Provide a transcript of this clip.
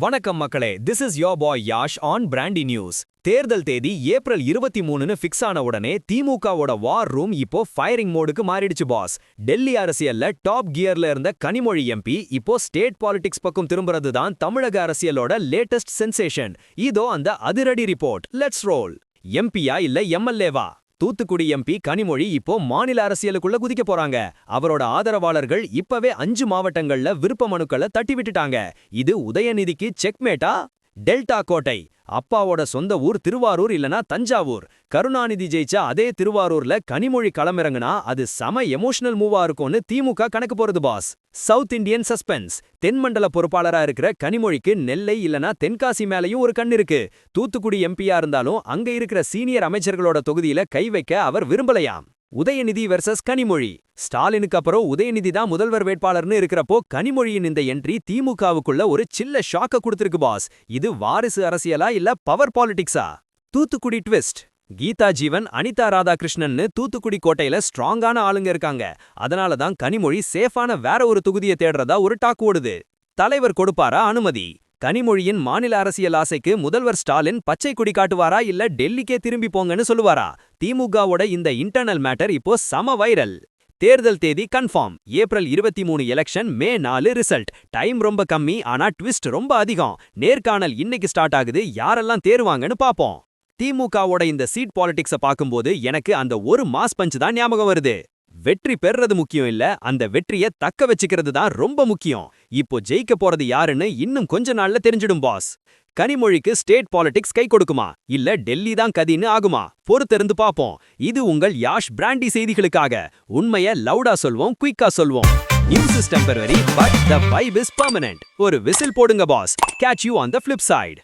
வணக்கம் மக்களே, this is your bye Yash on brandy news. தேர்தல் தேதி ஏப்ரல் 23ன்னு ஃபிக்ஸ் ஆன உடனே திமுகவோட வார் ரூம் இப்போ ஃபயரிங் மோடுக்கு மாறிடுச்சு பாஸ். டெல்லி அரசியல்ல டாப் கியர்ல இருந்த கனிமொழி எம்பி இப்போ ஸ்டேட் பாலிடிக்ஸ் பக்கம் திரும்புறது தான் தமிழக அரசியலோட லேட்டஸ்ட் சென்சேஷன். இதோ அந்த அதிரடி ரிப்போர்ட். Let's role. எம்பியா இல்ல எம்எல்ஏவா? தூத்துக்குடி எம்பி கனிமொழி இப்போ மாநில அரசியலுக்குள்ள குதிக்க போறாங்க. அவரோட ஆதரவாளர்கள் இப்பவே 5 மாவட்டங்கள்ல விருப்ப மனுக்களை தட்டி விட்டுட்டாங்க. இது உதயநிதிக்கு செக்மேட்டா? டெல்டா கோட்டை. அப்பாவோட சொந்த ஊர் திருவாரூர் இல்லனா தஞ்சாவூர். கருணாநிதி ஜெயிச்ச அதே திருவாரூர்ல கனிமொழி களமிறங்குனா அது சம எமோஷனல் மூவா இருக்கும்னு திமுக கணக்கு போறது பாஸ். South Indian suspense. தென்மண்டல பொறுப்பாளரா இருக்கிற கனிமொழிக்கு நெல்லை இல்லனா தென்காசி மேலையும் ஒரு கண் இருக்கு. தூத்துக்குடி எம்பியா இருந்தாலும் அங்க இருக்கிற சீனியர் அமைச்சர்களோட தொகுதியில கை வைக்க அவர் விரும்பலையாம். உதயநிதி வெர்சஸ் கனிமொழி. ஸ்டாலினுக்கு அப்புறம் உதயநிதி தான் முதல்வர் வேட்பாளர்னு இருக்கிறப்போ கனிமொழியின் இந்த என்ட்ரி திமுகவுக்குள்ள ஒரு சில்ல ஷாக்க கொடுத்திருக்கு பாஸ். இது வாரிசு அரசியலா இல்ல பவர் பாலிடிக்ஸா? தூத்துக்குடி ட்விஸ்ட். கீதா ஜீவன், அனிதா ராதாகிருஷ்ணன் தூத்துக்குடி கோட்டையில ஸ்ட்ராங்கான ஆளுங்க இருக்காங்க. அதனால தான் கனிமொழி சேஃபான வேற ஒரு தொகுதியை தேடுறதா ஒரு டாக் ஓடுது. தலைவர் கொடுப்பாரா அனுமதி? கனிமொழியின் மாநில அரசியல் ஆசைக்கு முதல்வர் ஸ்டாலின் பச்சை கொடி காட்டுவாரா இல்ல டெல்லிக்கே திரும்பி போங்கன்னு சொல்லுவாரா? திமுகவோட இந்த இன்டர்னல் மேட்டர் இப்போ சம வைரல். தேர்தல் தேதி கன்ஃபார்ம். ஏப்ரல் 23 எலெக்ஷன், மே 4 ரிசல்ட். டைம் ரொம்ப கம்மி, ஆனா ட்விஸ்ட் ரொம்ப அதிகம். நேர்காணல் இன்னைக்கு ஸ்டார்ட் ஆகுது. யாரெல்லாம் தேருவாங்கன்னு பாப்போம். திமுகவோட இந்த சீட் பாலிடிக்ஸ பாக்கும்போது எனக்கு அந்த ஒரு மாஸ் பஞ்ச் தான் ஞாபகம் வருது. வெற்றி பெறது முக்கியம் இல்ல, அந்த வெற்றிய தக்க வச்சுக்கிறது தான் ரொம்ப முக்கியம். இப்போ ஜெயிக்க போறது யாருன்னு இன்னும் கொஞ்ச நாள்ல தெரிஞ்சிடும் பாஸ். கனிமொழிக்கு ஸ்டேட் பாலிடிக்ஸ் கை கொடுக்குமா இல்ல டெல்லி தான் கதின்னு ஆகுமா? பொறுத்திருந்து பாப்போம். இது உங்கள் யாஷ் பிராண்டி செய்திகளுக்காக. உண்மைய லவுடா சொல்வோம், குயிக்கா சொல்வோம். News is temporary but the vibe is permanent. ஒரு விசில் போடுங்க boss. Catch you on the flip side.